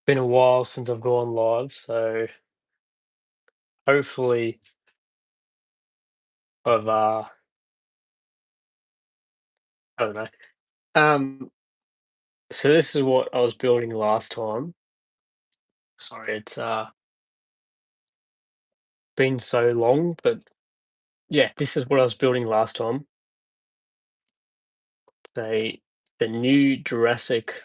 Been a while since I've gone live, so hopefully I've I don't know. Um so this is what I was building last time. Sorry, it's been so long, but yeah, this is what I was building last time. Say the new Jurassic,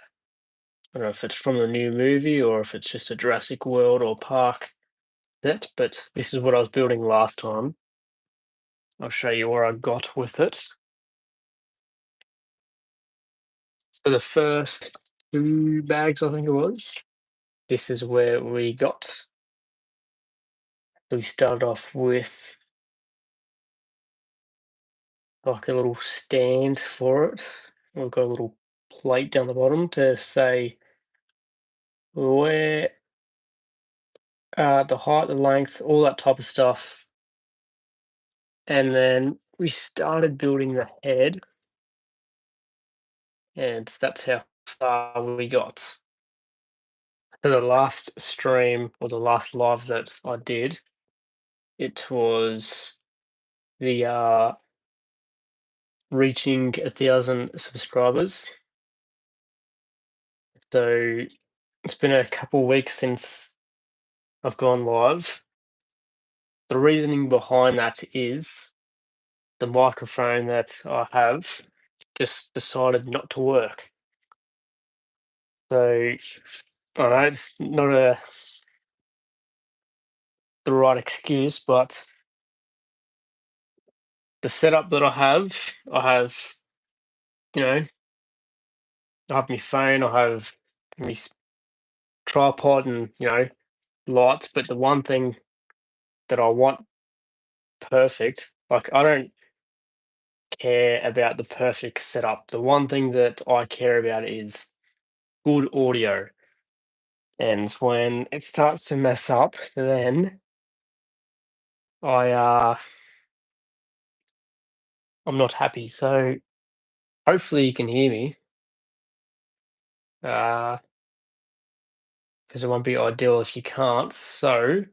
I don't know if it's from the new movie or if it's just a Jurassic World or park set, but this is what I was building last time. I'll show you where I got with it. So the first two bags, I think it was. This is where we got. So we started off with like a little stand for it. We've got a little plate down the bottom to say where the height, the length, all that type of stuff. And then we started building the head, and that's how far we got. So the last stream or the last live that I did, it was the reaching 1,000 subscribers. So it's been a couple weeks since I've gone live. The reasoning behind that is the microphone that I have just decided not to work. So I know it's not the right excuse, but the setup that I have, you know, I have my phone, I have my tripod and, lights, but the one thing that I want perfect, like I don't care about the perfect setup. The one thing that I care about is good audio. And when it starts to mess up, then I I'm not happy. So hopefully you can hear me. Uh, because it won't be ideal if you can't. So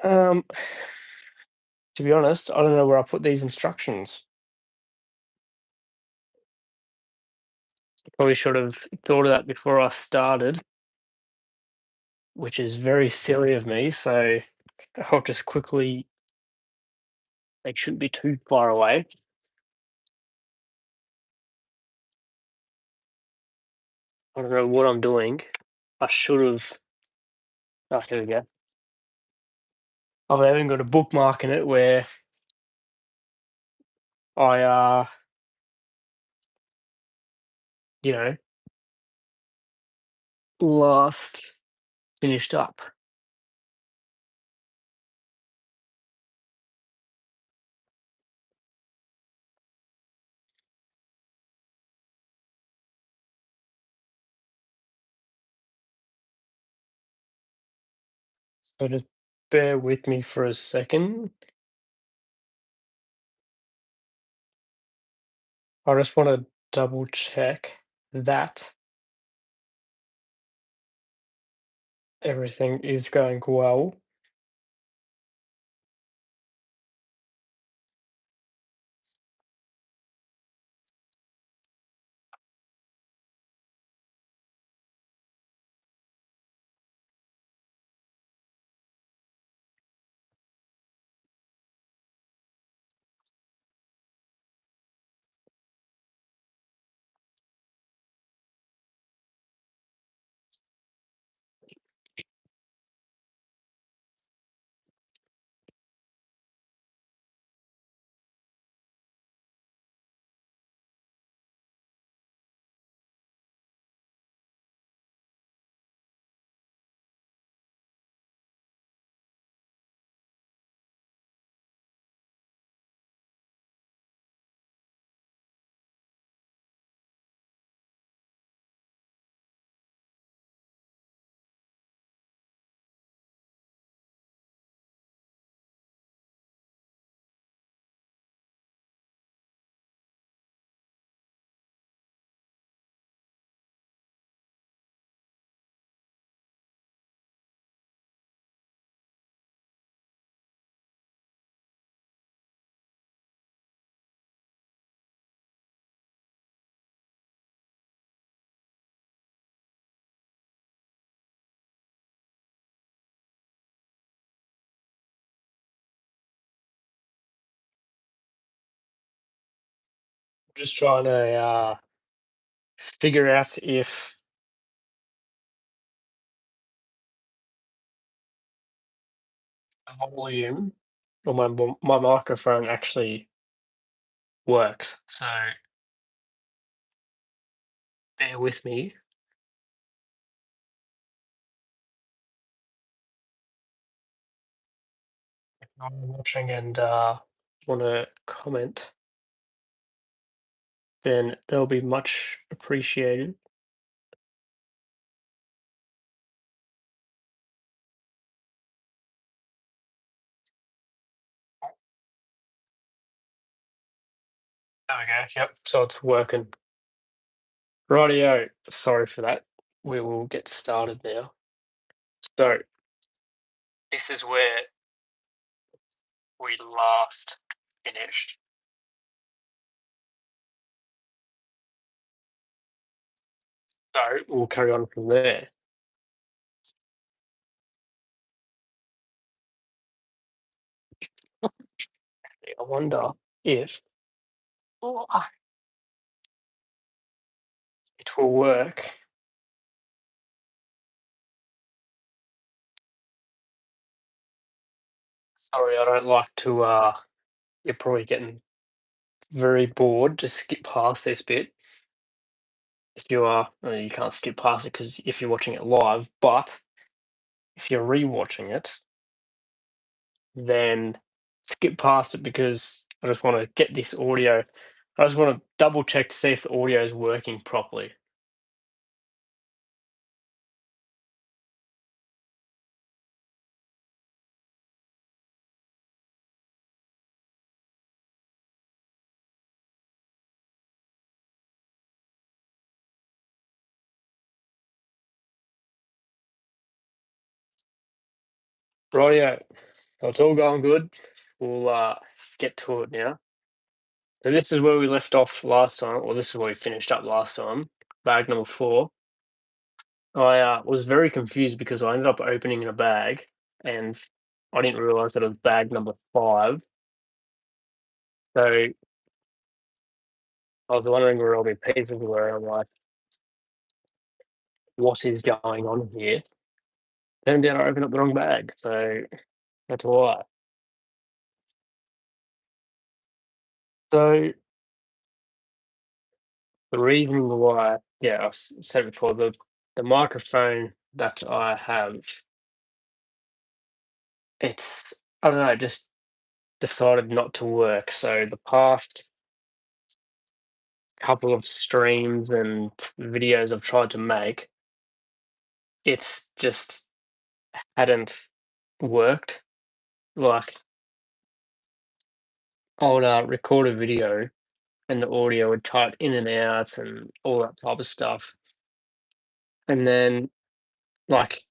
um to be honest, I don't know where I put these instructions. Probably should have thought of that before I started, which is very silly of me. So I'll just quickly, they shouldn't be too far away. I don't know what I'm doing. I should have. Oh, here we go. I've even got a bookmark in it where I, you know, last finished up. So just bear with me for a second. I just want to double check that everything is going well. Just trying to figure out if the volume on my microphone actually works. So bear with me. If you're watching and want to comment, then that'll be much appreciated. There we go. Yep. So it's working. Rightio. Sorry for that. We will get started now. So this is where we last finished. So we'll carry on from there. I wonder if oh, it will work. Sorry, I don't like to. You're probably getting very bored. Just skip past this bit. If you are, you can't skip past it because if you're watching it live. But if you're rewatching it, then skip past it because I just want to get this audio. I just want to double check to see if the audio is working properly. Rightio. So it's all going good. We'll get to it now. So this is where we left off last time, or this is where we finished up last time. Bag number 4. I was very confused because I ended up opening in a bag, and I didn't realize that it was bag number 5. So I was wondering where all the pieces were. I'm like, what is going on here? Turned out I opened up the wrong bag, so that's why. So the reason why, yeah, said before, the microphone that I have, it's I don't know, just decided not to work. So the past couple of streams and videos I've tried to make, it's just hadn't worked. Like I would record a video and the audio would cut in and out and all that type of stuff. And then like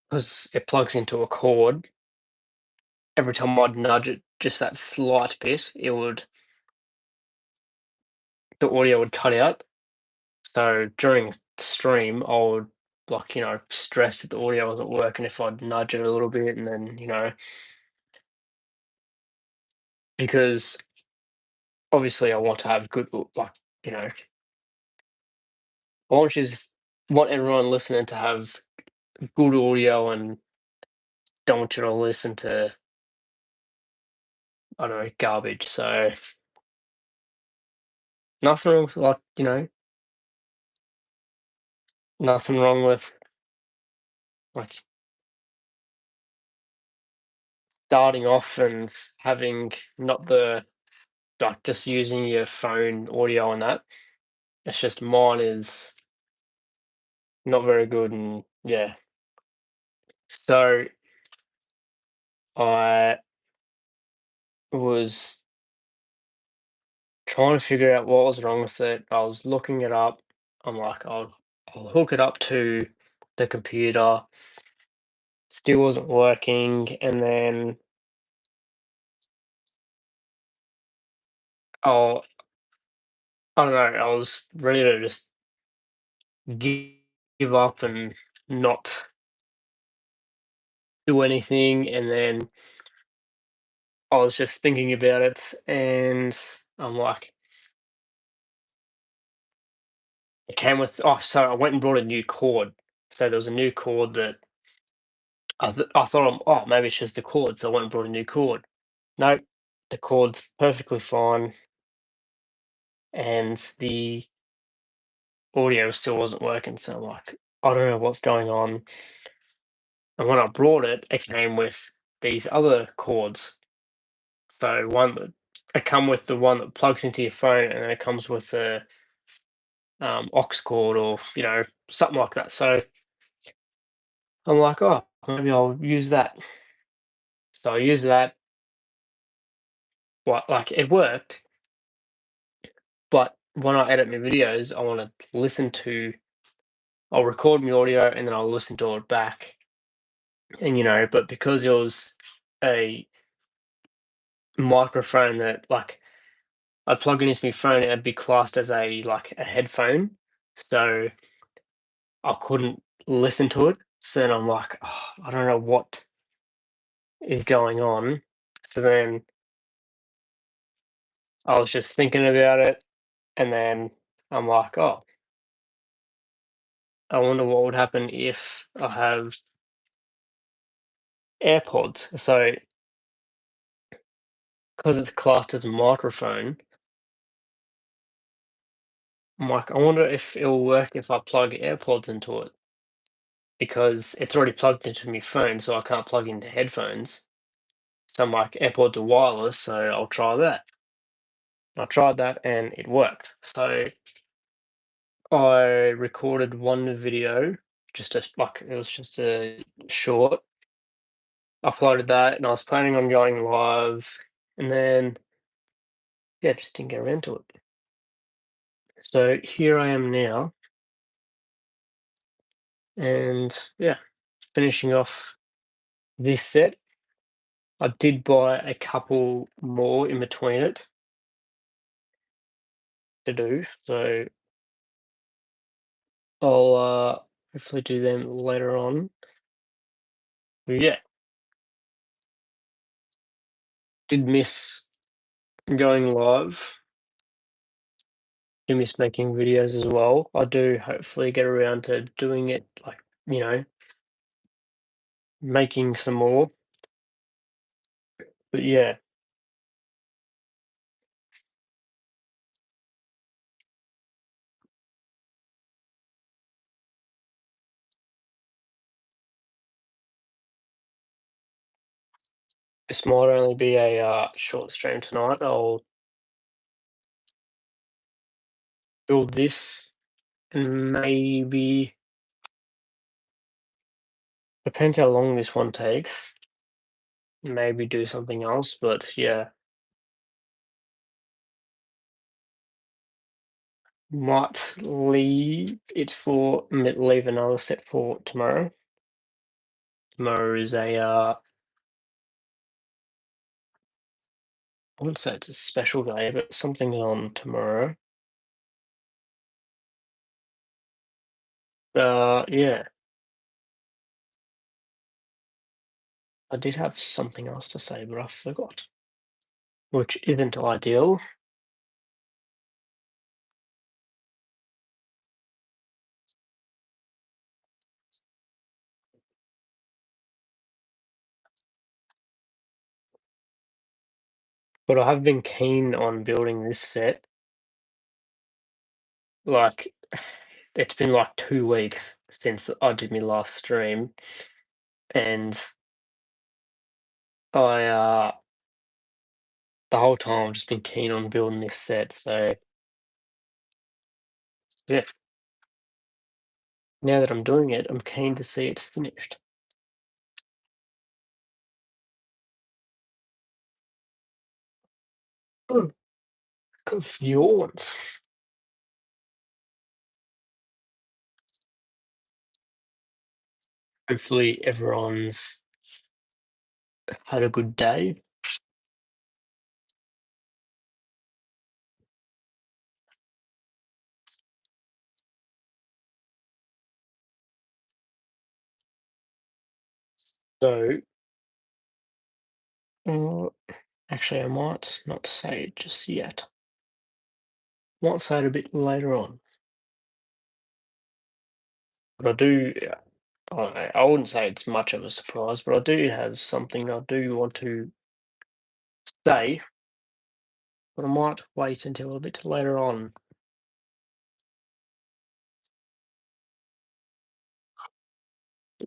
because it plugs into a cord, every time I'd nudge it just that slight bit, it would the audio would cut out. So during stream, I would like, stress that the audio wasn't working if I'd nudge it a little bit and then, because obviously I want to have good like, I want everyone listening to have good audio and don't want you to listen to, I don't know, garbage. So nothing wrong with like, nothing wrong with like starting off and having not the like just using your phone audio and that. It's just mine is not very good and yeah. So I was trying to figure out what was wrong with it. I was looking it up. I'm like, I'll hook it up to the computer. Still wasn't working, and then oh, I don't know. I was ready to just give up and not do anything, and then I was just thinking about it, and I'm like, it came with, oh, so I went and brought a new cord. So there was a new cord that I thought, oh, maybe it's just the cord. So I went and brought a new cord. Nope, the cord's perfectly fine, and the audio still wasn't working. So I'm like, I don't know what's going on. And when I brought it, it came with these other cords. So one that it come with the one that plugs into your phone, and then it comes with a aux cord, or something like that. So I'm like, oh, maybe I'll use that. So I use that. What, like, it worked, but when I edit my videos, I want to listen to. I'll record my audio and then I'll listen to it back, and but because it was a microphone that, like, I'd plug it into my phone, it'd be classed as a headphone, so I couldn't listen to it. So then I'm like, oh, I don't know what is going on. So then I was just thinking about it, and then I'm like, oh, I wonder what would happen if I have AirPods. So because it's classed as a microphone, I'm like, I wonder if it'll work if I plug AirPods into it, because it's already plugged into my phone, so I can't plug into headphones. So I'm like, AirPods are wireless, so I'll try that. I tried that and it worked. So I recorded one video, it was just a short, uploaded that, and I was planning on going live, and then yeah, just didn't get around to it. So here I am now, and yeah, finishing off this set. I did buy a couple more in between it to do, so I'll hopefully do them later on. But yeah, did miss going live. Do miss making videos as well. I do hopefully get around to doing it, like, you know, making some more. But yeah, this might only be a short stream tonight. I'll build this, and maybe, depends how long this one takes, maybe do something else. But yeah, might leave another set for tomorrow. Tomorrow is I wouldn't say it's a special day, but something's on tomorrow. Yeah, I did have something else to say, but I forgot, which isn't ideal. But I have been keen on building this set. Like, it's been like 2 weeks since I did my last stream, and I the whole time I've just been keen on building this set. So yeah, now that I'm doing it, I'm keen to see it finished. Because yawns. Hopefully everyone's had a good day. So, uh, actually, I might not say it just yet. Might say it a bit later on, but I do. I don't know, I wouldn't say it's much of a surprise, but I do have something I do want to say, but I might wait until a bit later on.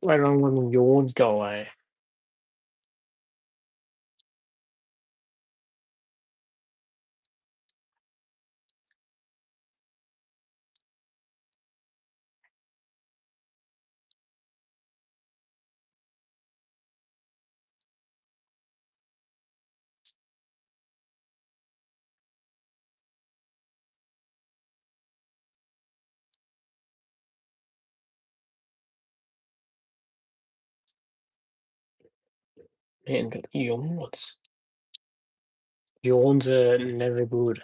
Later on when the yawns go away. And yawns. Yawns are never good.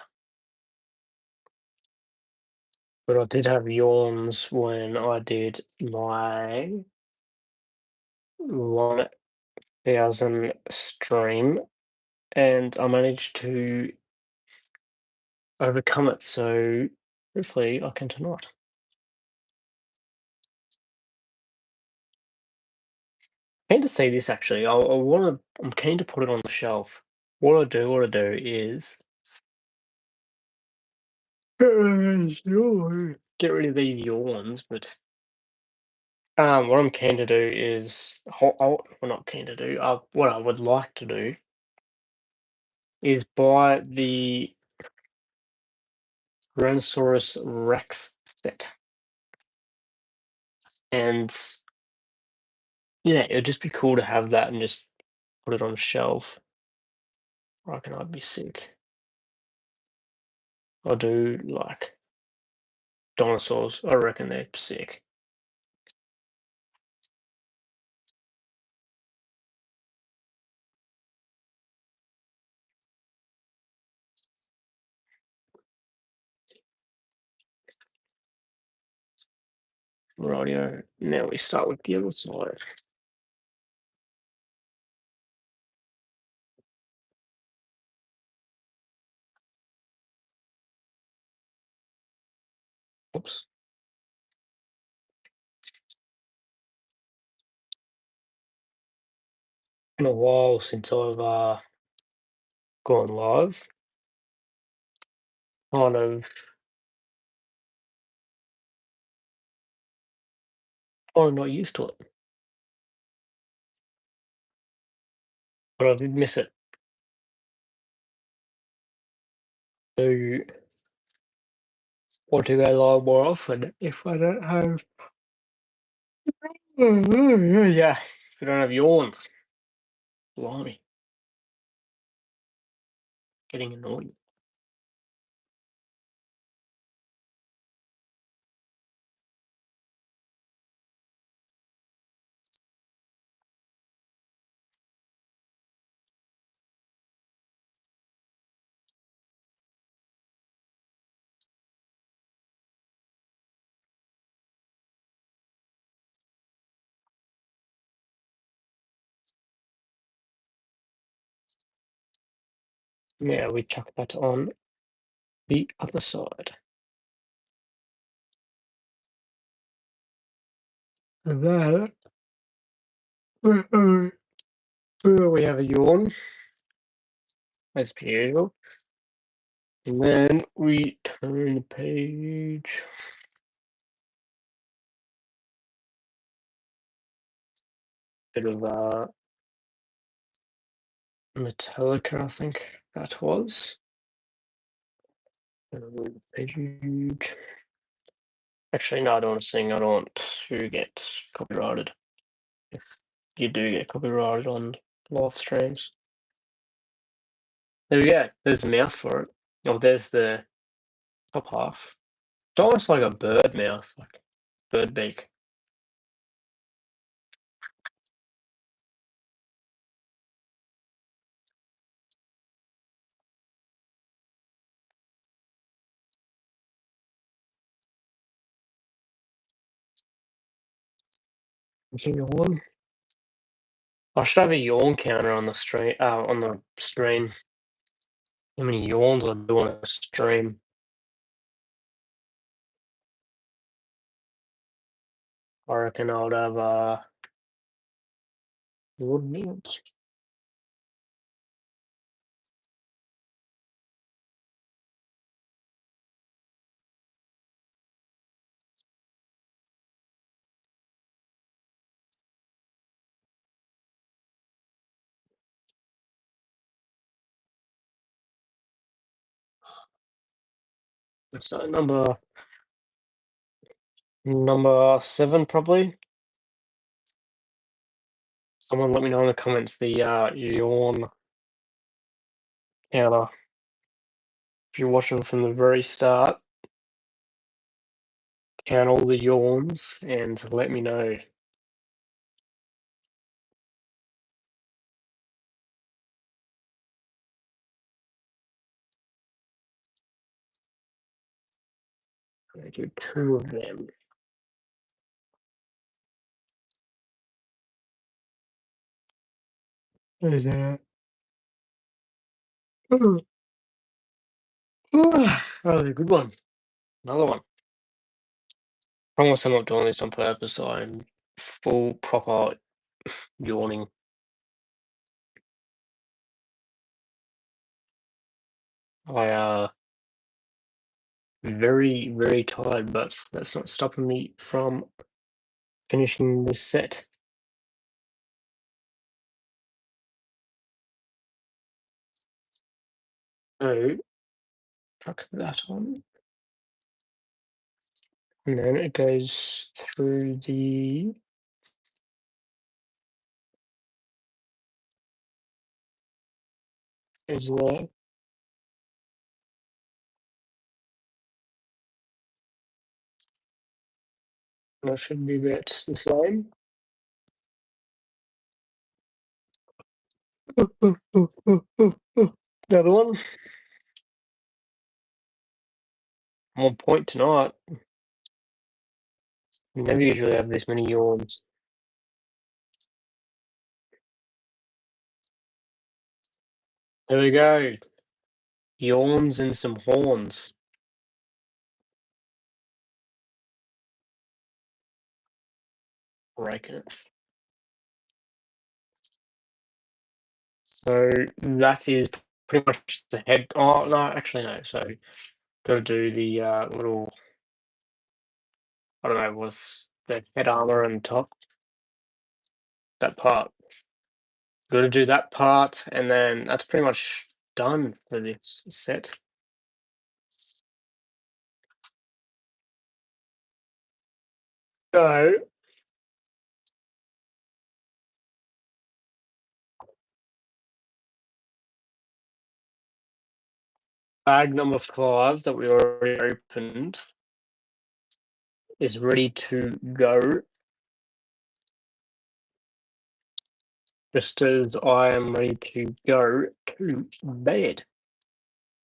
But I did have yawns when I did my 1,000 stream, and I managed to overcome it. So hopefully I can tonight. Keen to see this actually. I want to. I'm keen to put it on the shelf. What I do is sure, get rid of these yawns, but what I'm keen to do is, well, not keen to do. What I would like to do is buy the Tyrannosaurus Rex set, and yeah, it'd just be cool to have that and just put it on a shelf. I reckon I'd be sick. I do like dinosaurs. I reckon they're sick. Rightio. Now we start with the other side. Oops. Been a while since I've gone live. Kind of, not used to it, but I did miss it. So want to go live more often if I don't have yeah, if I don't have yawns. Blimey, getting annoying. Now we chuck that on the other side. And then we have a yawn, as per usual. And then we turn the page. Bit of Metallica, I think that was. Page. Actually, no, I don't want to sing. I don't want to get copyrighted. If you do get copyrighted on live streams. There we go. There's the mouth for it. Oh, there's the top half. It's almost like a bird mouth, like bird beak. Yawn. I should have a yawn counter on the stream. On the stream. How many yawns I do on a stream? I reckon I would have wooden niggles. So number 7 probably. Someone let me know in the comments the yawn counter. If you're watching from the very start, count all the yawns and let me know. I do 2 of them. There's that. Oh, that was a good one. Another one. Promise I'm not doing this on purpose. I'm full proper yawning. I very, very tired, but that's not stopping me from finishing this set. So, fuck that on. And then it goes through the is there. That should be about the same. Another one. I'm on point tonight. Never usually have this many yawns. There we go. Yawns and some horns. Breaking it. So that is pretty much the head. Oh no, actually no. So gotta do the little. I don't know. Was the head armor and top that part? Gotta do that part, and then that's pretty much done for this set. So bag number 5 that we already opened is ready to go. Just as I am ready to go to bed,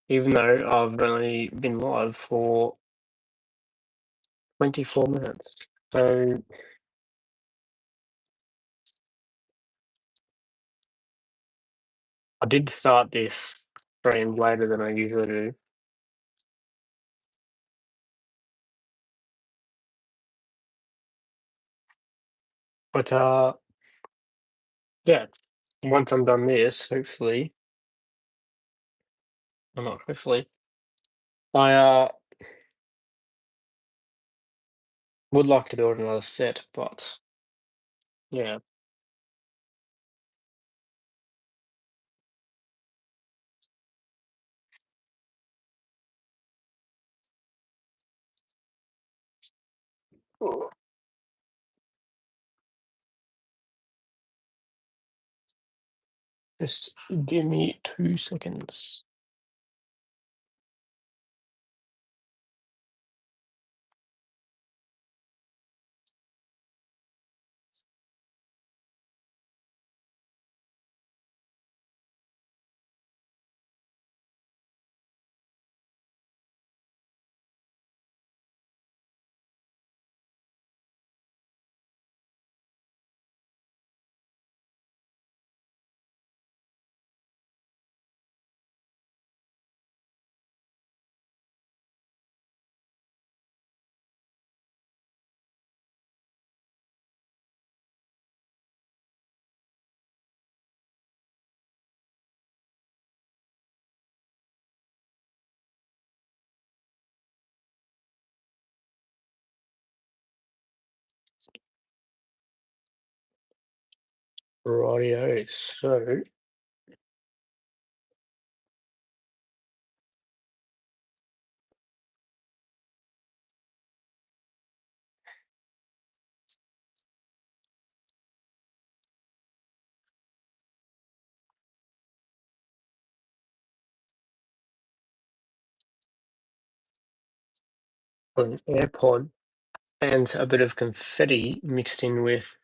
even though I've only been live for 24 minutes. So I did start this stream later than I usually do. But yeah, once I'm done this, hopefully, or not hopefully, I would like to build another set, but yeah. Just give me 2 seconds. Rightio. So an AirPod and a bit of confetti mixed in with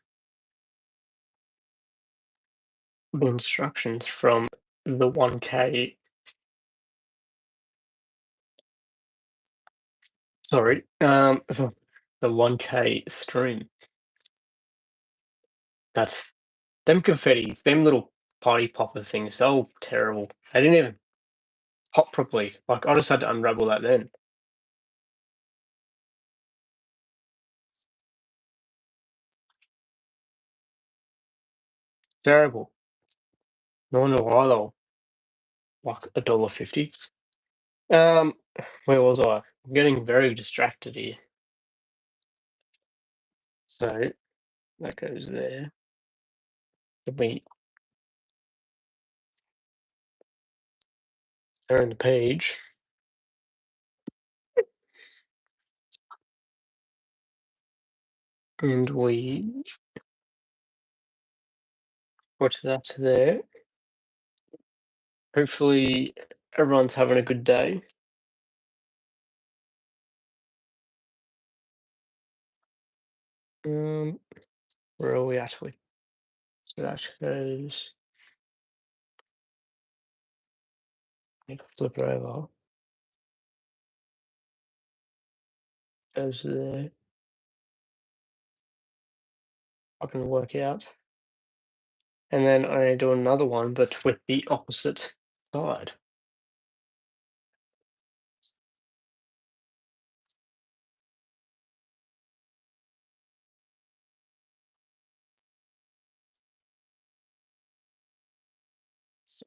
the instructions from the 1K, sorry, the 1K stream. That's them confettis, them little party popper things, they're all terrible. They didn't even pop properly. Like, I just had to unravel that then. Terrible. No wonder why they were like $1.50. Um, where was I? I'm getting very distracted here. So that goes there. Then we turn the page and we put that there. Hopefully everyone's having a good day. Um, where are we at with? So that goes, flip it over, goes there. I can work out. And then I do another one, but with the opposite side. S-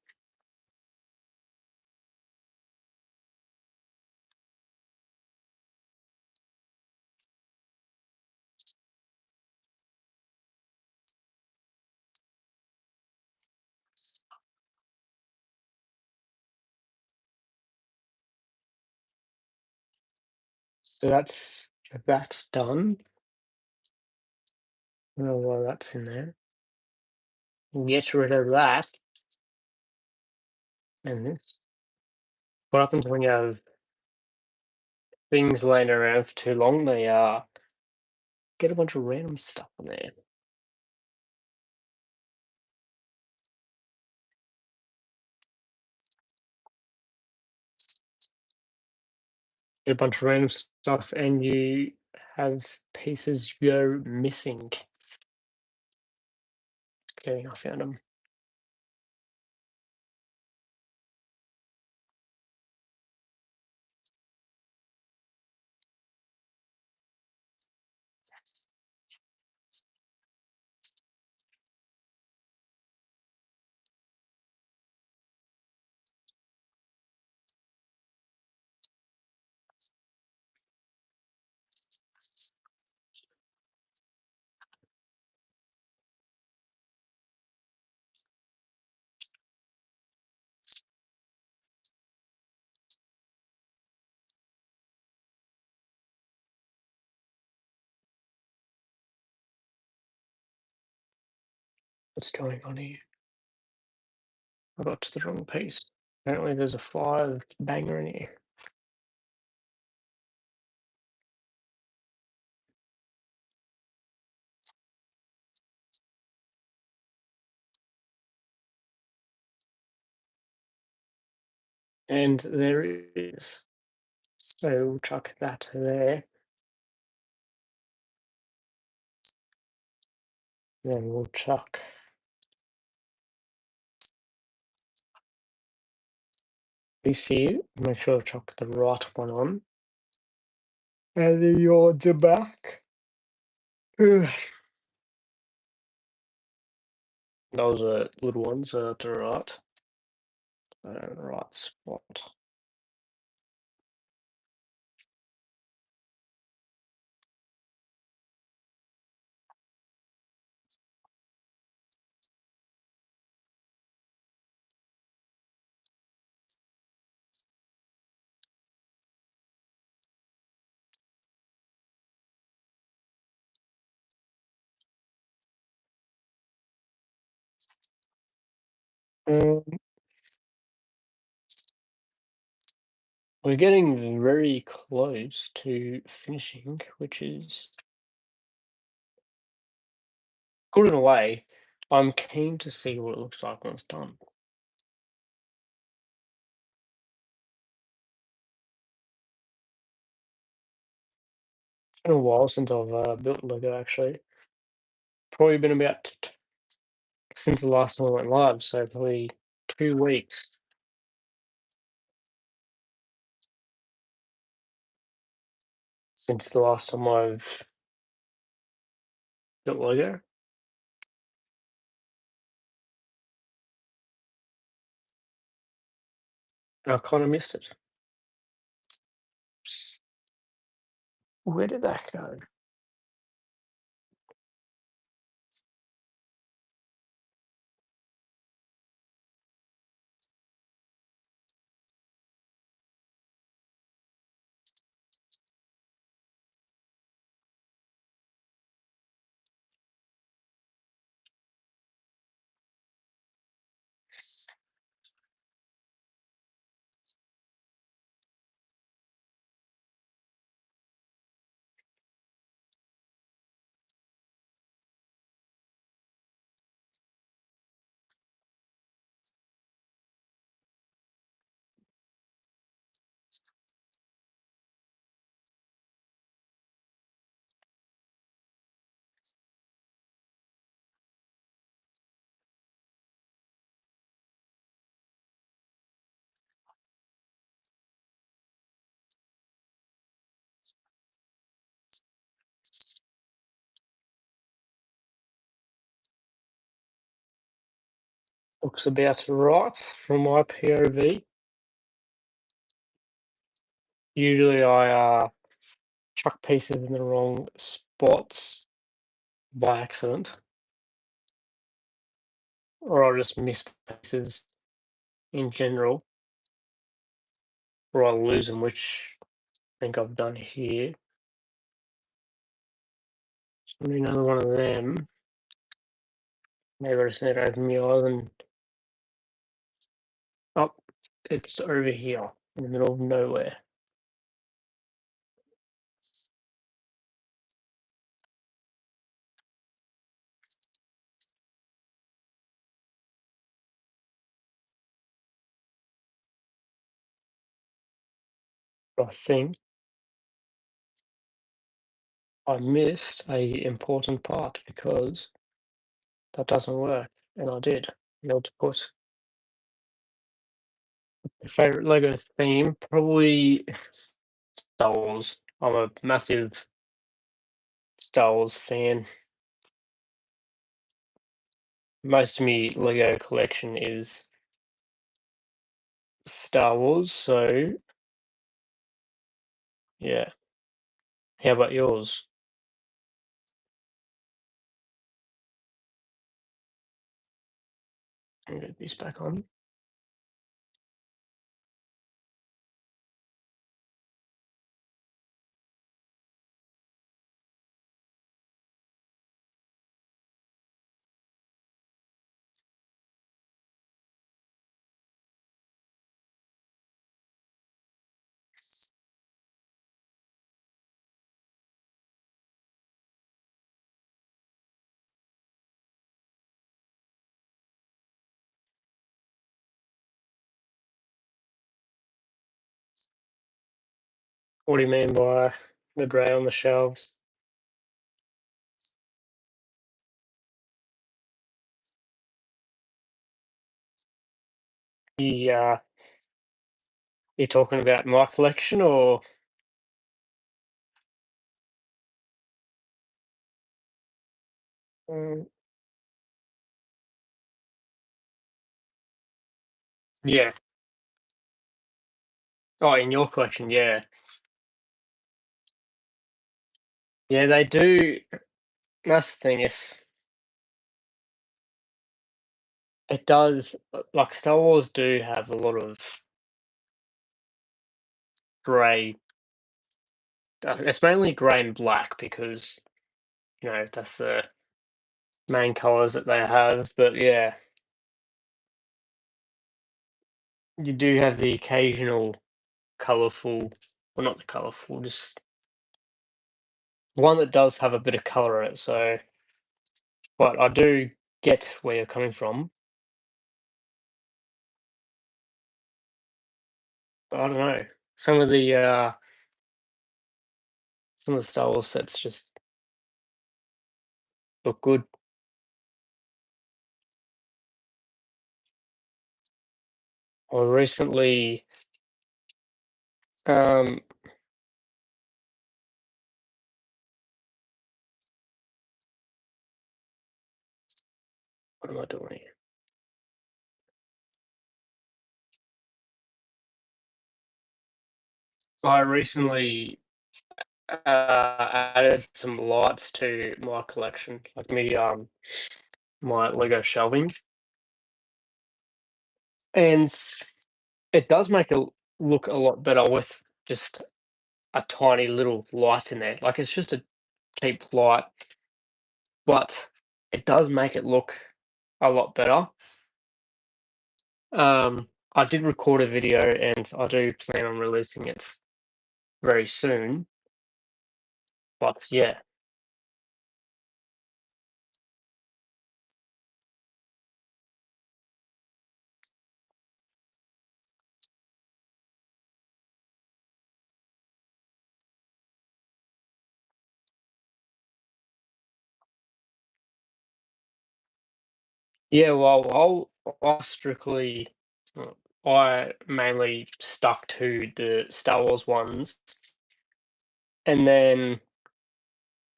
So that's done. I don't know why that's in there. Get rid of that. And this. What happens when you have things laying around for too long? They get a bunch of random stuff in there. Get a bunch of random stuff, and you have pieces go missing. Okay, I found them. What's going on here? I got to the wrong piece. Apparently, there's a 5 banger in here. And there it is. So we'll chuck that there. Then we'll chuck this here. Make sure to chuck the right one on. And then you're the back. Ugh. Those are little ones to the right. Right spot. Um, we're getting very close to finishing, which is good in a way. I'm keen to see what it looks like when it's done. It's been a while since I've built Lego actually. Probably been about since the last time I went live, so probably 2 weeks since the last time I've built Lego. And I kind of missed it. Where did that go? Looks about right from my POV. Usually I chuck pieces in the wrong spots by accident, or I'll just miss pieces in general, or I'll lose them, which I think I've done here. So another one of them. Maybe I just need to open my eyes and up. It's over here in the middle of nowhere. I think I missed a important part because that doesn't work, and I did. You know, to put my favorite Lego theme, probably Star Wars. I'm a massive Star Wars fan. Most of me Lego collection is Star Wars, so yeah. How about yours? Let me get this back on. 'What do you mean by the grey on the shelves? Yeah, you talking about my collection or mm, yeah. Oh, in your collection, yeah. Yeah, they do. That's the thing, if it does, like Star Wars do have a lot of grey. It's mainly grey and black because that's the main colors that they have. But yeah, you do have the occasional colourful, well, not the colourful, just one that does have a bit of colour in it. So, but I do get where you're coming from. But I don't know. Some of the uh, some of the Star Wars sets just look good. I recently, um, what am I doing here? So I recently added some lights to my collection, like my Lego shelving, and it does make it look a lot better with just a tiny little light in there. Like it's just a cheap light, but it does make it look a lot better. I did record a video and I do plan on releasing it very soon. But yeah, yeah. Well, I'll strictly, I mainly stuck to the Star Wars ones, and then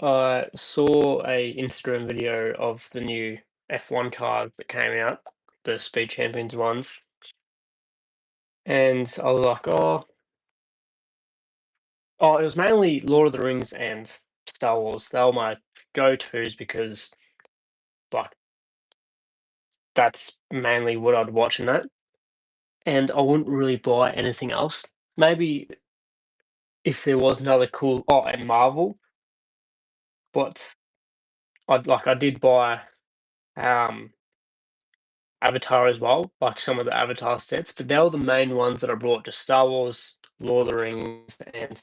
I saw a Instagram video of the new F1 cars that came out, the Speed Champions ones, and I was like, oh, it was mainly Lord of the Rings and Star Wars. They were my go-tos because like that's mainly what I'd watch in that, and I wouldn't really buy anything else. Maybe if there was another cool, oh, and Marvel, but I did buy um Avatar as well, like some of the Avatar sets, but they were the main ones that I brought, just Star Wars, Lord of the Rings, and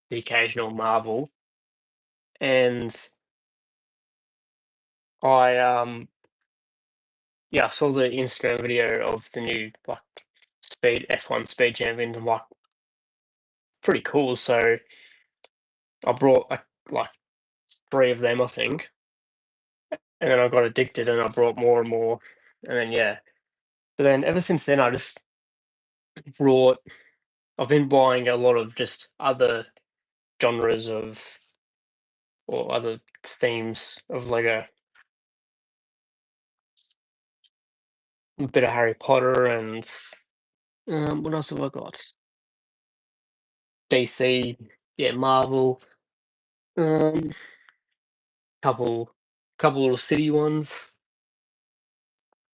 the occasional Marvel. And I yeah, I saw the Instagram video of the new like speed F1 speed champions. I'm like, pretty cool. So I brought like three of them, I think, and then I got addicted and I brought more and more, and then yeah. But then ever since then, I just brought. I've been buying a lot of just other genres of or other themes of Lego. A bit of Harry Potter and what else have I got? DC, yeah, Marvel, um, couple couple little city ones.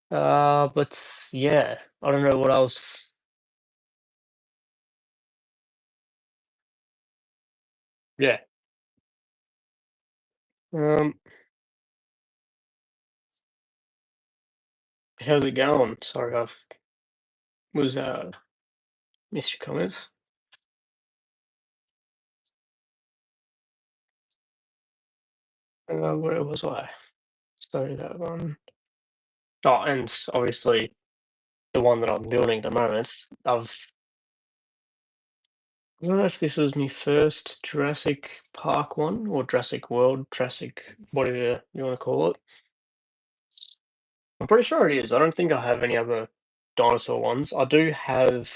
But yeah, I don't know what else. Yeah. Um, how's it going? Sorry, I was missed your comments. Where was I? Started that one. Oh, and obviously the one that I'm building at the moment. I don't know if this was my first Jurassic Park one or Jurassic World, Jurassic whatever you want to call it. I'm pretty sure it is. I don't think I have any other dinosaur ones. I do have.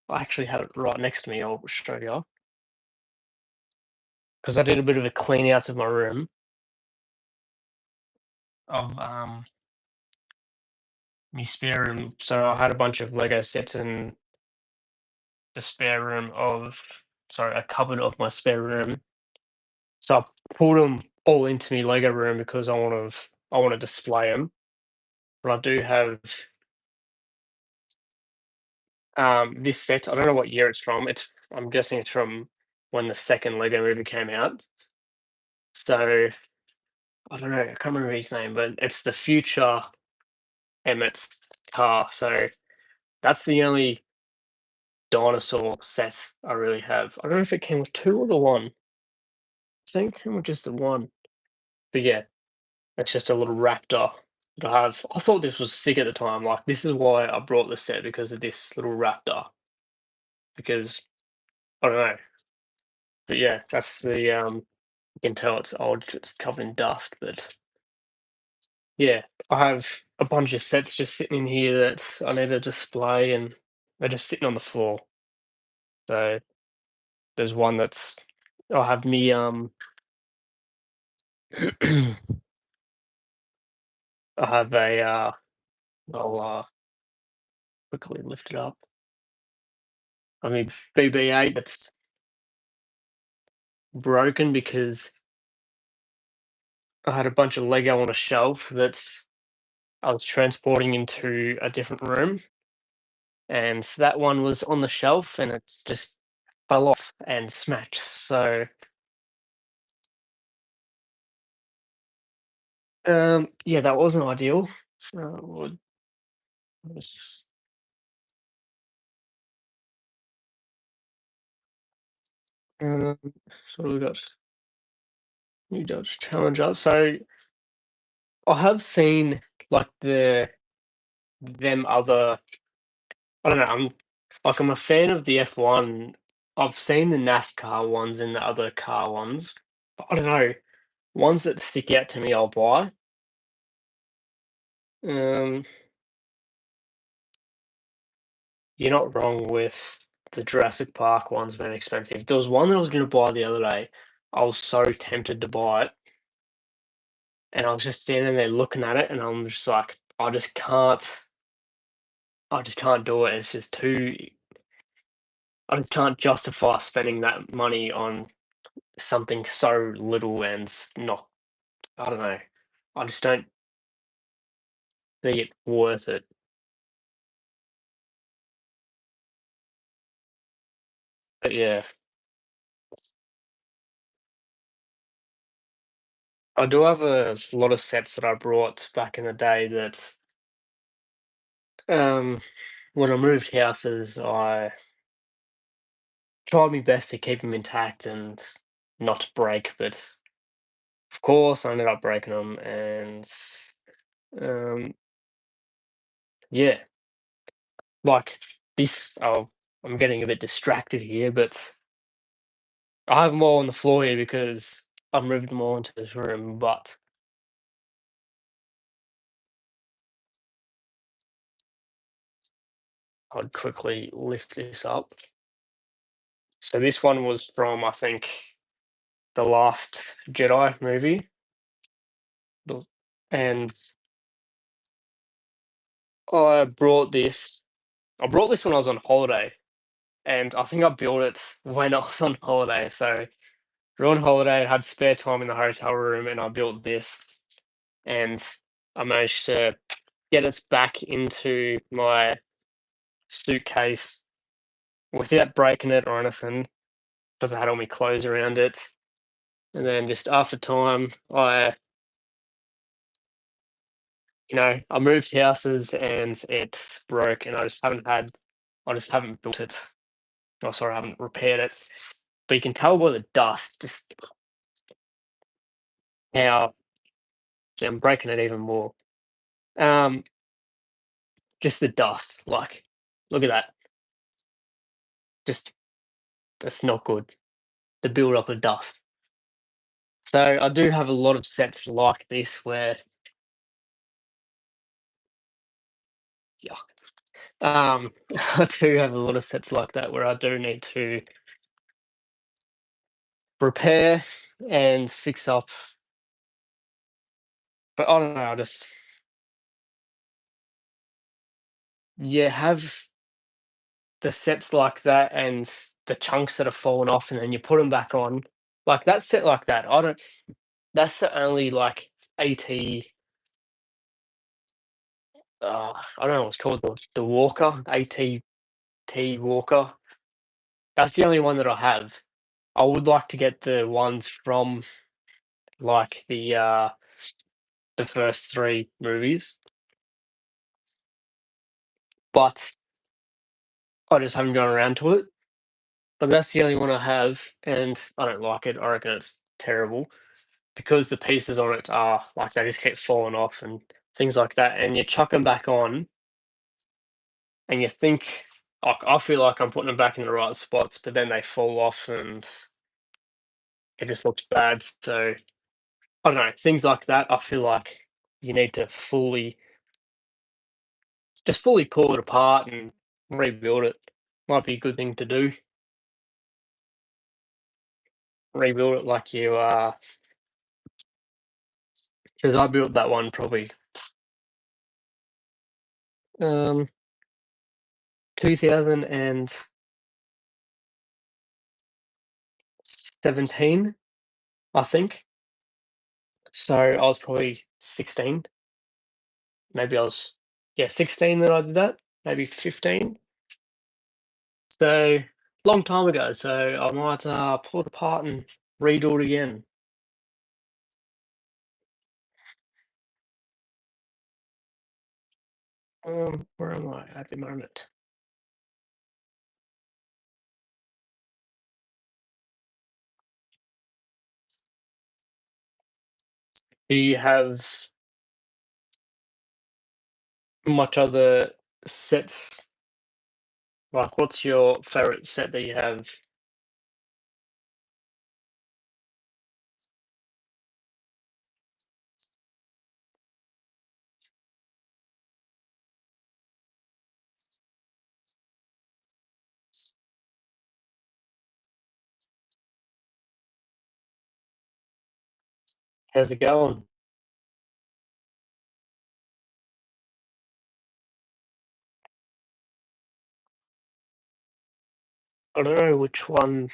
I actually have it right next to me. I'll show you because I did a bit of a clean out of my room of my spare room. So I had a bunch of Lego sets in the spare room of sorry, a cupboard of my spare room. So I pulled them all into my Lego room because I want to display them. But I do have this set. I don't know what year it's from. I'm guessing it's from when the second Lego movie came out. So I don't know. I can't remember his name, but it's the future Emmett's car. So That's the only dinosaur set I really have. I don't know if it came with two or the one. I think it came with just the one. But yeah, it's just a little raptor that I have. I thought this was sick at the time. Like this is why I brought the set because of this little raptor. Because I don't know. But yeah, that's the you can tell it's old, it's covered in dust, but yeah, I have a bunch of sets just sitting in here that I need to display and they're just sitting on the floor. So there's one that's I have me I have a I'll quickly lift it up. I mean BB-8 that's broken because I had a bunch of Lego on a shelf that I was transporting into a different room, and that one was on the shelf and it's just fell off and smashed. So yeah, that wasn't ideal. Would was- Um, so we got new judge challenger. So I have seen like them other. I don't know. I'm a fan of the F1. I've seen the NASCAR ones and the other car ones. But I don't know. Ones that stick out to me, I'll buy. Um, you're not wrong with the Jurassic Park ones being expensive. There was one that I was going to buy the other day. I was so tempted to buy it, and I was just standing there looking at it, and I'm just like, I just can't do it. It's just too. I just can't justify spending that money on something so little and not. I don't know. I just don't see it worth it. But yeah, I do have a lot of sets that I brought back in the day that um when I moved houses, I tried my best to keep them intact and not to break, but of course I ended up breaking them, and um yeah, like this. Oh, I'm getting a bit distracted here, but I have them all on the floor here because I've moved them all into this room. But I'd quickly lift this up. So this one was from, I think, the last Jedi movie. The- And I brought this when I was on holiday, and I think I built it when I was on holiday. So we're on holiday, had spare time in the hotel room, and I built this, and I managed to get it back into my suitcase without breaking it or anything, because I had all my clothes around it. And then just after time, I moved houses and it broke, and I just haven't built it. Oh, sorry, I haven't repaired it. But you can tell by the dust just how see, I'm breaking it even more. Um, just the dust, like, look at that. Just that's not good. The build up of dust. So I do have a lot of sets like this where, yuck. I do have a lot of sets like that where I do need to repair and fix up. But I don't know. I just yeah have the sets like that and the chunks that have fallen off, and then you put them back on. Like that set like that. I don't. That's the only like 80. I don't know what's called the Walker, ATT Walker. That's the only one that I have. I would like to get the ones from like the first three movies, but I just haven't gone around to it. But that's the only one I have, and I don't like it. I reckon it's terrible because the pieces on it are like they just keep falling off and things like that. And you chuck them back on, and you think, like, I feel like I'm putting them back in the right spots, but then they fall off and it just looks bad. So I don't know, things like that. I feel like you need to fully pull it apart and rebuild it. Might be a good thing to do. Rebuild it like you because I built that one probably um 2017, I think. So I was probably 16. Maybe I was, yeah, 16 that I did that. Maybe 15. So long time ago. So I might pull it apart and redo it again. Where am I at the moment? Do you have much other sets? Like, what's your favorite set that you have? How's it going? I don't know which one.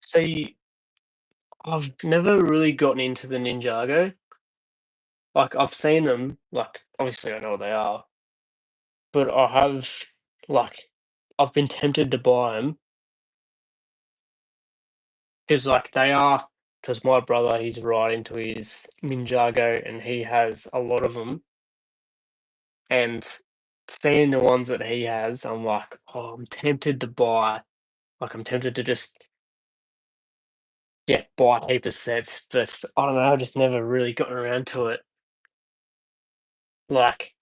See, I've never really gotten into the Ninjago. Like, I've seen them, like, obviously I know what they are, but like, I've been tempted to buy them because, like, because my brother, he's right into his Ninjago and he has a lot of them. And seeing the ones that he has, I'm like, oh, I'm tempted to buy. Like, I'm tempted to just, yeah, buy a heap of sets, but I don't know, I just never really gotten around to it. Like,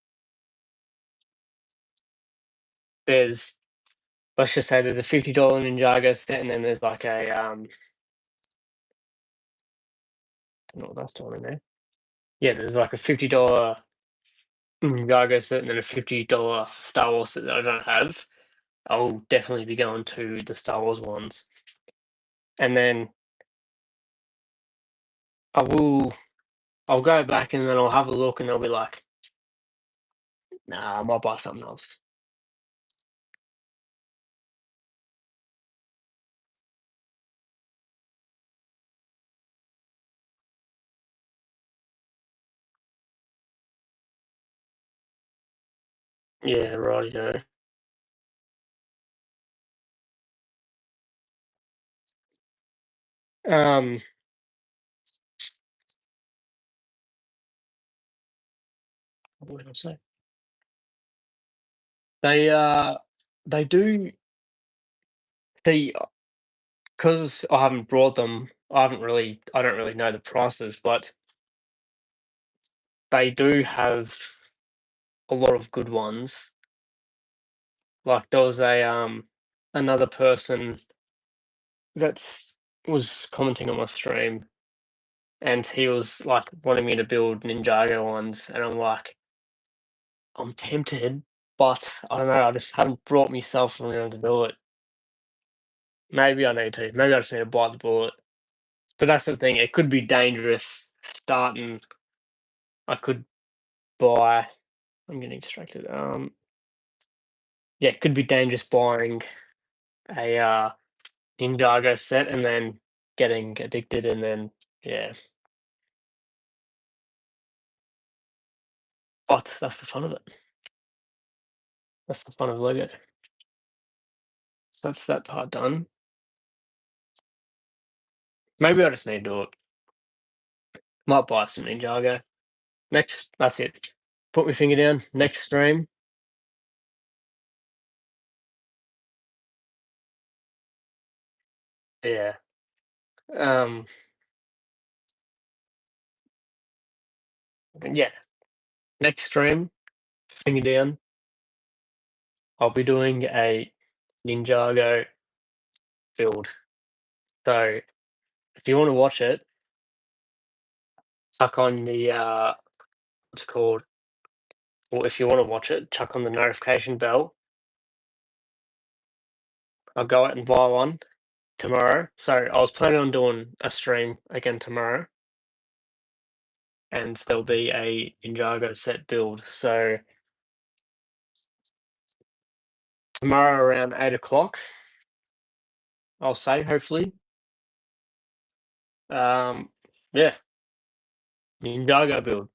there's, let's just say there's a $50 Ninjago set, and then there's like I don't know what that's doing in there. Yeah, there's like a $50 Ninjago set and then a $50 Star Wars set that I don't have. I'll definitely be going to the Star Wars ones. And then I will I'll go back and then I'll have a look and I'll be like, nah, I might buy something else. Yeah, right, Um, what did I say? They they do see, because I haven't brought them, I don't really know the prices, but they do have a lot of good ones. Like there was another person that's was commenting on my stream and he was like wanting me to build Ninjago ones and I'm like, I'm tempted, but I don't know, I just haven't brought myself around to do it. Maybe I need to. Maybe I just need to bite the bullet. But that's the thing, it could be dangerous starting. I could buy I'm getting distracted. Yeah, it could be dangerous buying a Ninjago set and then getting addicted and then yeah. But that's the fun of it. That's the fun of Lego. So that's that part done. Maybe I just need to do it. Might buy some Ninjago. Next, that's it. Put my finger down. Next stream. Yeah. Um, but yeah. Next stream, finger down. I'll be doing a Ninjago build. So if you want to watch it, chuck on the what's it called? Or if you want to watch it, chuck on the notification bell. I'll go out and buy one tomorrow. So I was planning on doing a stream again tomorrow, and there'll be a Ninjago set build. So tomorrow around 8 o'clock, I'll say hopefully. Um, yeah, Ninjago build.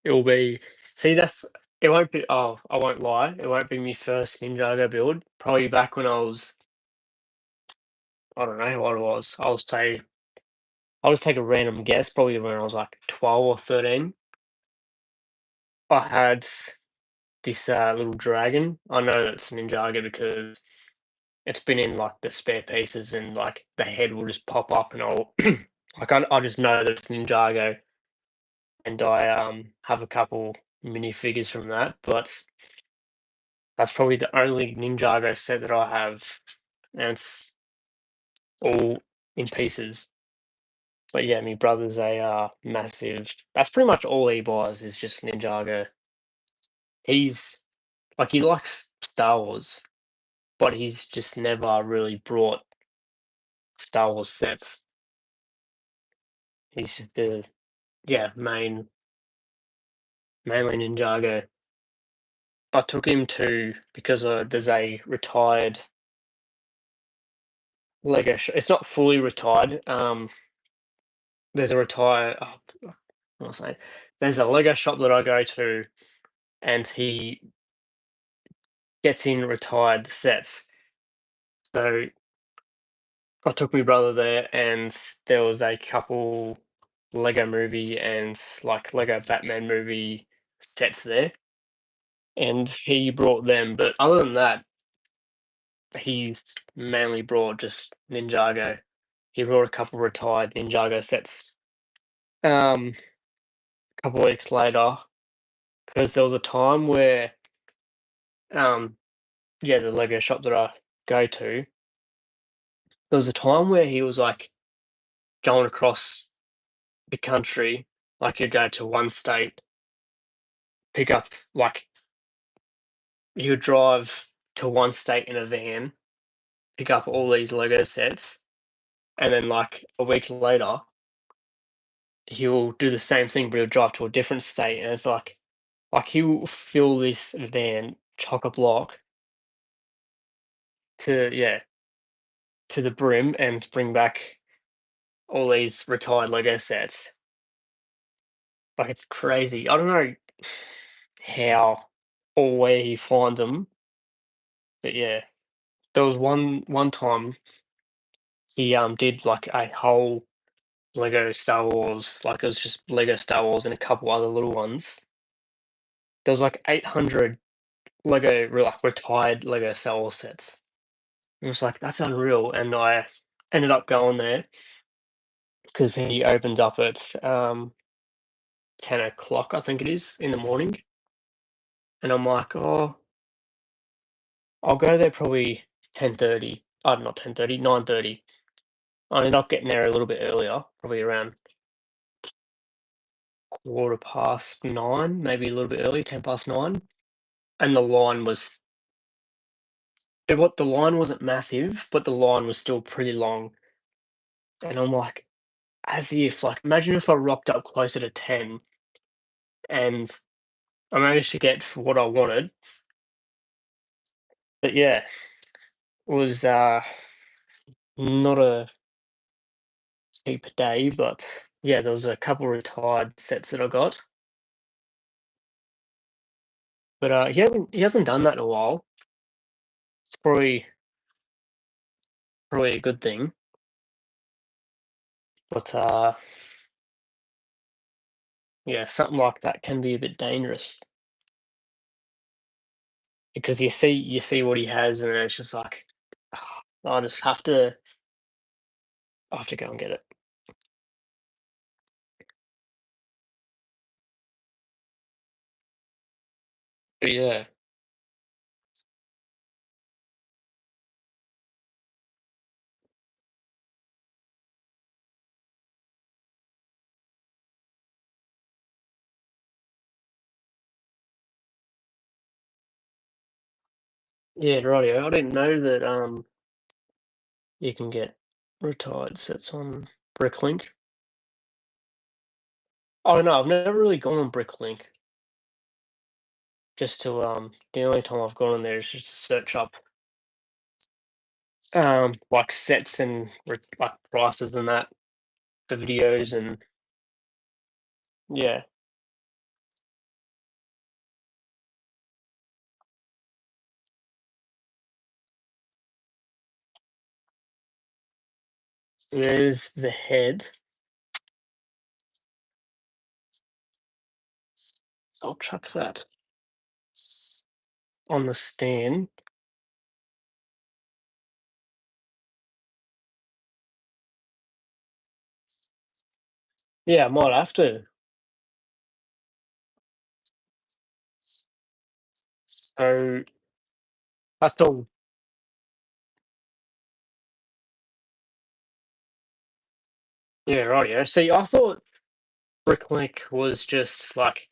It'll be see that's it won't be I won't lie, it won't be my first Ninjago build. Probably back when I was I don't know what it was. I'll just take a random guess, probably when I was like 12 or 13. I had this little dragon. I know it's Ninjago because it's been in like the spare pieces and like the head will just pop up and I'll like I just know that it's Ninjago and I have a couple minifigures from that, but that's probably the only Ninjago set that I have, and it's all in pieces. But yeah, my brother's a massive. That's pretty much all he buys is just Ninjago. He's like he likes Star Wars, but he's just never really brought Star Wars sets. He's just the yeah mainly Ninjago. I took him to because there's a retired Lego. It's not fully retired. There's a retire. Oh, what was I saying? There's a Lego shop that I go to, and he gets in retired sets. So I took my brother there, and there was a couple Lego movie and like Lego Batman movie sets there, and he brought them. But other than that, he's mainly brought just Ninjago. He brought a couple retired Ninjago sets. A couple weeks later, because there was a time where um yeah, the Lego shop that I go to, there was a time where he was like going across the country, like he'd go to one state, pick up like he would drive to one state in a van, pick up all these Lego sets, and then like a week later, he'll do the same thing, but he'll drive to a different state, and it's like he'll fill this van chock a block to yeah to the brim and bring back all these retired Lego sets. Like it's crazy. I don't know how or where he finds them, but yeah, there was one time he did like a whole Lego Star Wars, like it was just Lego Star Wars and a couple other little ones. There was like 800 like retired Lego Star Wars sets. It was like that's unreal, and I ended up going there because he opens up at 10 o'clock, I think it is, in the morning, and I'm like, oh, I'll go there probably 10:30. Not 10:30, 9:30. I ended up getting there a little bit earlier, probably around 9:15, maybe a little bit early, 9:10, and the line wasn't massive, but the line was still pretty long, and I'm like, as if like, imagine if I rocked up closer to 10 and I managed to get for what I wanted, but yeah, it was, not a cheap day, but yeah, there was a couple retired sets that I got, but, he hasn't done that in a while. It's probably a good thing, but, yeah, something like that can be a bit dangerous because you see what he has, and it's just like, I just I have to go and get it. But yeah, yeah, rightio. I didn't know that you can get retired sets on Bricklink. I don't know. I've never really gone on Bricklink. Just to the only time I've gone on there is just to search up like sets and like prices and that for videos and yeah. So there's the head. So I'll chuck that s- on the stand. Yeah, I might have to. So that's all. Yeah, right. Yeah. See, I thought Bricklink was just like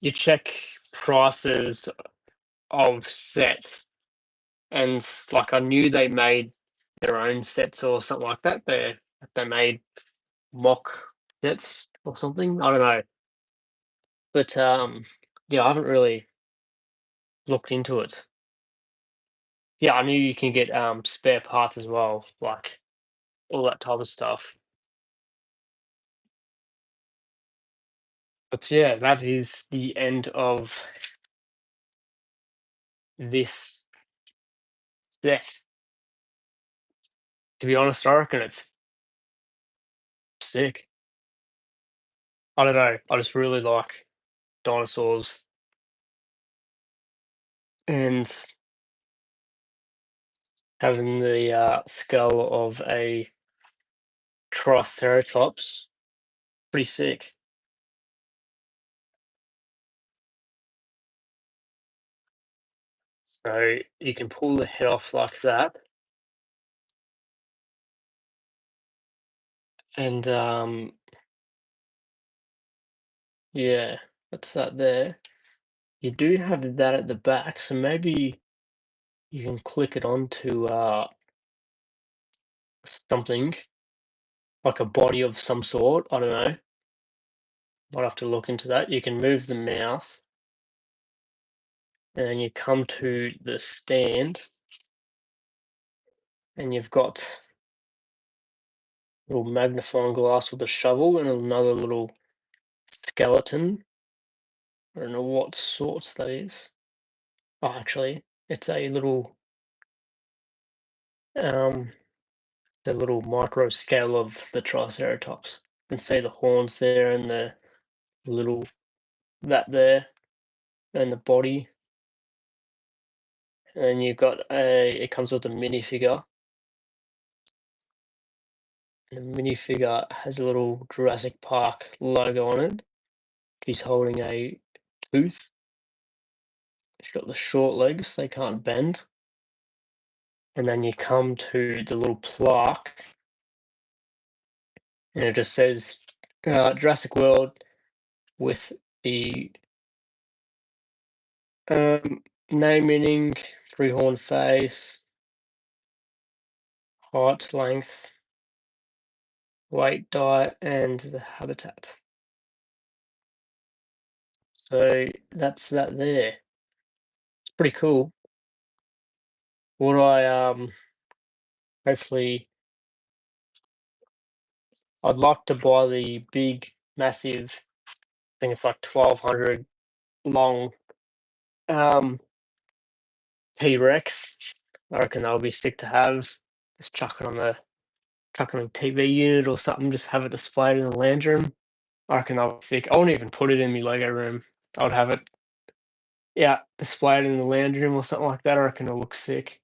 you check prices of sets, and like I knew they made their own sets or something like that. They made mock sets or something. I don't know, but yeah, I haven't really looked into it. Yeah, I knew you can get spare parts as well, like all that type of stuff. But yeah, that is the end of this set. To be honest, I reckon it's sick. I don't know. I just really like dinosaurs and having the skull of a Triceratops. Pretty sick. So you can pull the head off like that, and yeah, that's that there. You do have that at the back, so maybe you can click it onto something like a body of some sort. I don't know. Might have to look into that. You can move the mouth, and then you come to the stand, and you've got a little magnifying glass with a shovel and another little skeleton. I don't know what sorts that is. Oh, actually, it's a little um the little micro scale of the Triceratops. You can see the horns there and the little that there and the body. And you've got it comes with a minifigure. The minifigure has a little Jurassic Park logo on it. He's holding a tooth. He's got the short legs, they can't bend. And then you come to the little plaque, and it just says Jurassic World with the name, meaning, three-horn face, height, length, weight, diet, and the habitat. So that's that there. It's pretty cool. What I hopefully I'd like to buy the big, massive. I think it's like 1200 long um T Rex. I reckon that would be sick to have. Just chuck it on the TV unit or something. Just have it displayed in the lounge room. I reckon that would be sick. I wouldn't even put it in my Lego room. I'd have it, yeah, displayed in the lounge room or something like that. I reckon it'll look sick.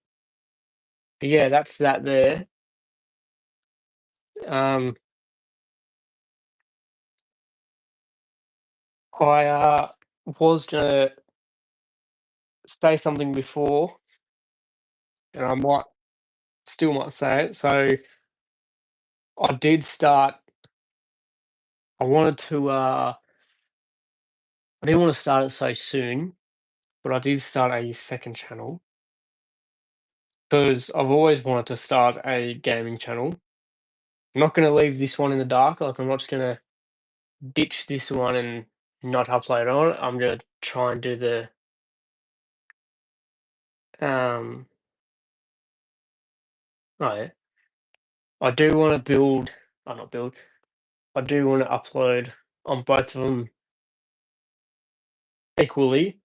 But yeah, that's that there. Um, I was gonna say something before, and I might still might say it. So I did start. I wanted to. I didn't want to start it so soon, but I did start a second channel because I've always wanted to start a gaming channel. I'm not going to leave this one in the dark. Like I'm not just going to ditch this one and not upload on it. I'm going to try and do the um. Oh yeah, I do want to build. Oh, not build. I do want to upload on both of them equally,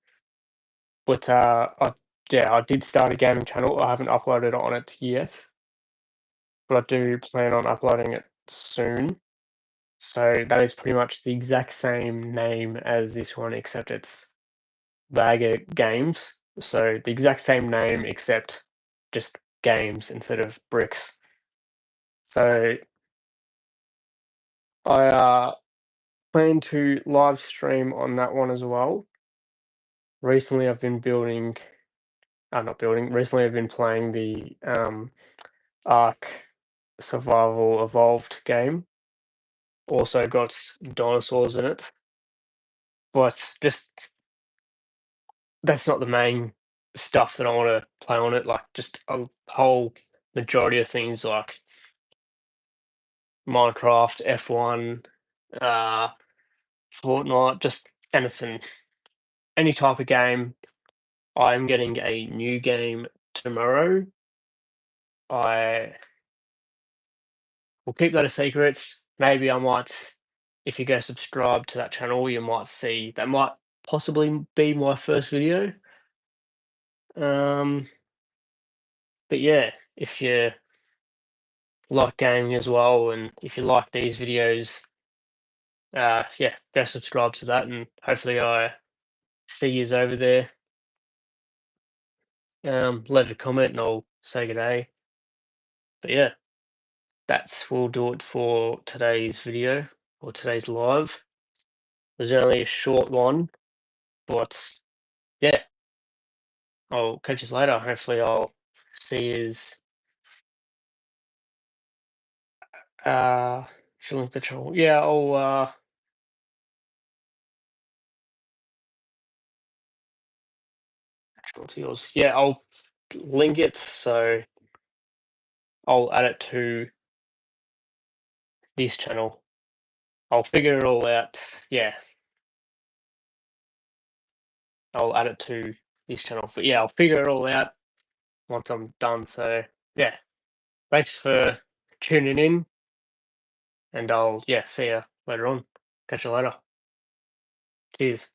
but yeah, I did start a gaming channel. I haven't uploaded on it yet, but I do plan on uploading it soon. So that is pretty much the exact same name as this one, except it's Vega Games. So the exact same name, except just games instead of bricks. So I plan to live stream on that one as well. Recently, I've been building. Not building. Recently, I've been playing the Ark Survival Evolved game. Also got dinosaurs in it, but just that's not the main stuff that I want to play on it. Like just a whole majority of things like Minecraft, F1, uh, Fortnite, just anything, any type of game. I'm getting a new game tomorrow. I will keep that a secret. Maybe I might, if you go subscribe to that channel, you might see that might possibly be my first video. Um, but yeah, if you like gaming as well, and if you like these videos, yeah, go subscribe to that, and hopefully I see yous over there. Leave a comment, and I'll say good day. But yeah, that's will do it for today's video or today's live. There's only a short one, but yeah, I'll catch you later. Hopefully, I'll see yous. Should link the channel. Yeah, I'll channel to yours. Yeah, I'll link it. So I'll add it to this channel. I'll figure it all out. Yeah, I'll add it to this channel. But yeah, I'll figure it all out once I'm done. So yeah, thanks for tuning in, and I'll yeah see you later on. Catch you later. Cheers.